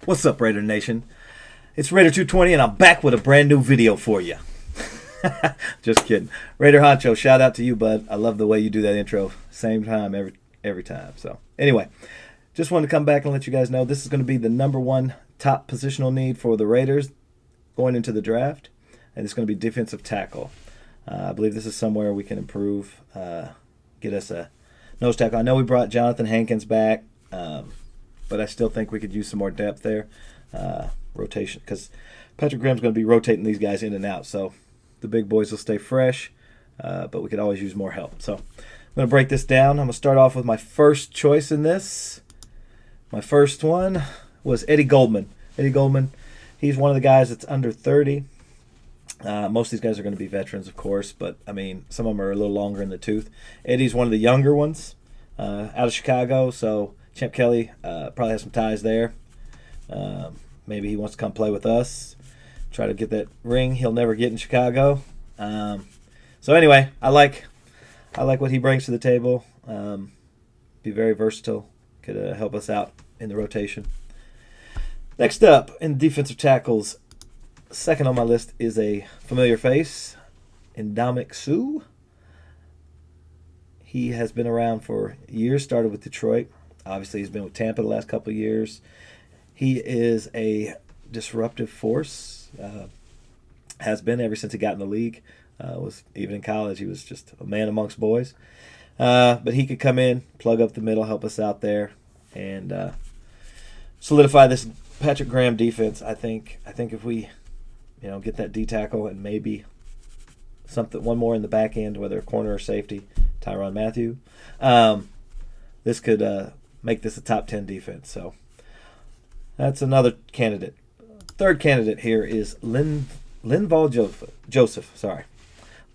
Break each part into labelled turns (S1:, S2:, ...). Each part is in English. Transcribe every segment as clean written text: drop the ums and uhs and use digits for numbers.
S1: What's up, Raider Nation? It's Raider 220, and I'm back with a brand new video for you. Just kidding. Raider Honcho, shout out to you, bud. I love the way you do that intro. Same time every time. So anyway, just wanted to come back and let you guys know this is going to be the number one top positional need for the Raiders going into the draft, and it's going to be defensive tackle. I believe this is somewhere we can improve, get us a nose tackle. I know we brought Jonathan Hankins back, but I still think we could use some more depth there. Rotation, because Patrick Graham's going to be rotating these guys in and out, so the big boys will stay fresh, but we could always use more help. So I'm going to break this down. I'm going to start off with my first choice in this. My first one was Eddie Goldman. Eddie Goldman, he's one of the guys that's under 30. Most of these guys are going to be veterans, of course, but, I mean, some of them are a little longer in the tooth. Eddie's one of the younger ones out of Chicago, so Champ Kelly probably has some ties there. Maybe he wants to come play with us, try to get that ring he'll never get in Chicago. So anyway, I like what he brings to the table. Be very versatile, could help us out in the rotation. Next up, in defensive tackles, second on my list is a familiar face, Ndamukong Suh. He has been around for years, started with Detroit. Obviously, he's been with Tampa the last couple of years. He is a disruptive force, has been ever since he got in the league. Was even in college, he was just a man amongst boys. But he could come in, plug up the middle, help us out there, and solidify this Patrick Graham defense. I think if we, get that D tackle and maybe one more in the back end, whether corner or safety, Tyrann Mathieu, this could make this a top 10 defense. So that's another candidate. Third candidate here is Linval Joseph.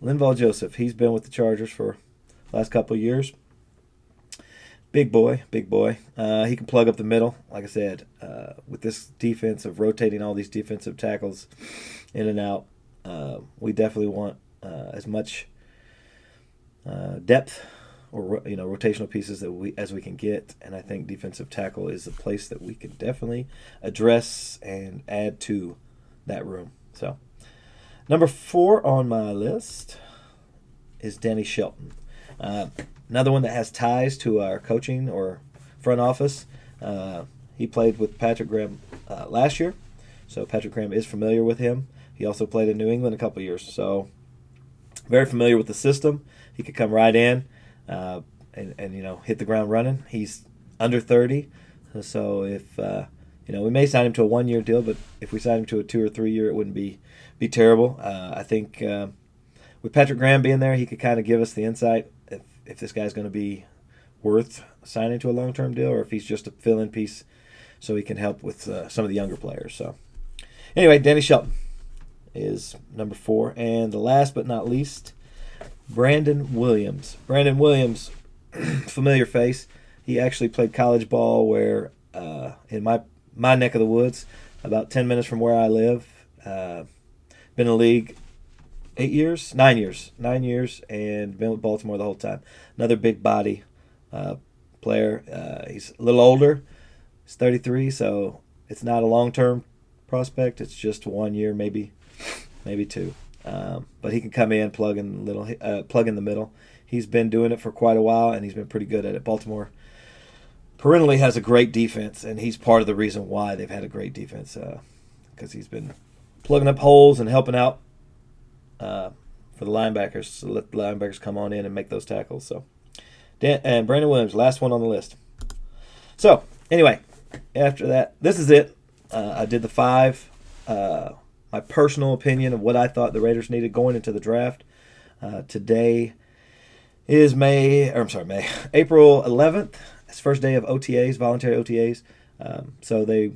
S1: Linval Joseph. He's been with the Chargers for the last couple of years. Big boy. He can plug up the middle. Like I said, with this defense of rotating all these defensive tackles in and out, we definitely want as much depth or rotational pieces as we can get, and I think defensive tackle is a place that we can definitely address and add to that room. So, number 4 on my list is Danny Shelton. Another one that has ties to our coaching or front office. He played with Patrick Graham last year, so Patrick Graham is familiar with him. He also played in New England a couple of years, so very familiar with the system. He could come right in and hit the ground running. He's under 30, so if we may sign him to a 1-year deal, but if we sign him to a 2 or 3 year, it wouldn't be terrible. I think with Patrick Graham being there, he could kind of give us the insight if this guy's going to be worth signing to a long-term deal, or if he's just a fill-in piece so he can help with some of the younger players. So anyway, Danny Shelton is number 4. And the last but not least, Brandon Williams. Brandon Williams, familiar face. He actually played college ball where in my neck of the woods, about 10 minutes from where I live. Been in the league 9 years, and been with Baltimore the whole time. Another big body player. He's a little older. He's 33, so it's not a long-term prospect. It's just 1 year, maybe 2. But he can come in, plug in the middle. He's been doing it for quite a while, and he's been pretty good at it. Baltimore perennially has a great defense, and he's part of the reason why they've had a great defense, because he's been plugging up holes and helping out for the linebackers, so let the linebackers come on in and make those tackles. So, and Brandon Williams, last one on the list. So, anyway, after that, this is it. I did the 5. My personal opinion of what I thought the Raiders needed going into the draft. Today is April 11th. It's first day of OTAs, voluntary OTAs. So they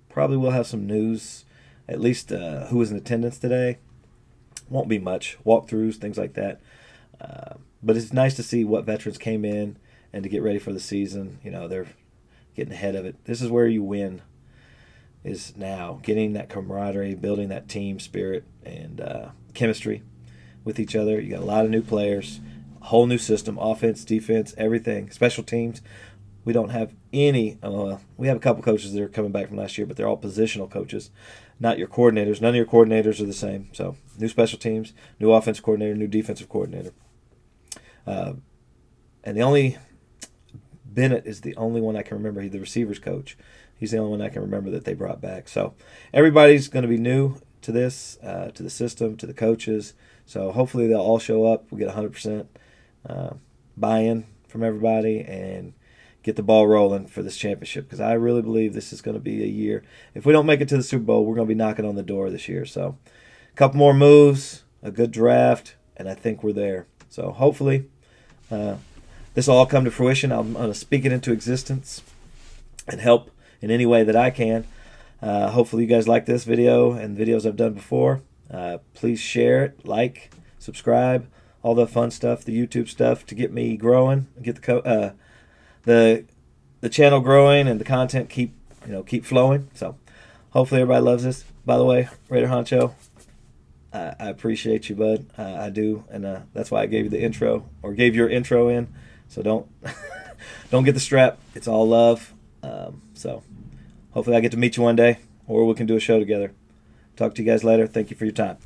S1: probably will have some news, at least who was in attendance today. Won't be much, walkthroughs, things like that. But it's nice to see what veterans came in and to get ready for the season. They're getting ahead of it. This is where you win, is now getting that camaraderie, building that team spirit and chemistry with each other. You got a lot of new players, a whole new system, offense, defense, everything, special teams. We don't have any. We have a couple coaches that are coming back from last year, but they're all positional coaches, not your coordinators. None of your coordinators are the same. So new special teams, new offensive coordinator, new defensive coordinator. And the only Bennett is the only one I can remember. He's the receivers coach. He's the only one I can remember that they brought back. So everybody's going to be new to this, to the system, to the coaches. So hopefully they'll all show up. We'll get 100% buy-in from everybody and get the ball rolling for this championship, because I really believe this is going to be a year. If we don't make it to the Super Bowl, we're going to be knocking on the door this year. So a couple more moves, a good draft, and I think we're there. So hopefully this will all come to fruition. I'm going to speak it into existence and help in any way that I can. Hopefully you guys like this video and videos I've done before. Please share it, like, subscribe, all the fun stuff, the YouTube stuff, to get me growing, get the channel growing and the content keep flowing. So hopefully everybody loves this. By the way, Raider Honcho, I appreciate you, bud. I do, and that's why I gave you the intro, or gave your intro in. So don't get the strap. It's all love. So hopefully I get to meet you one day, or we can do a show together. Talk to you guys later. Thank you for your time.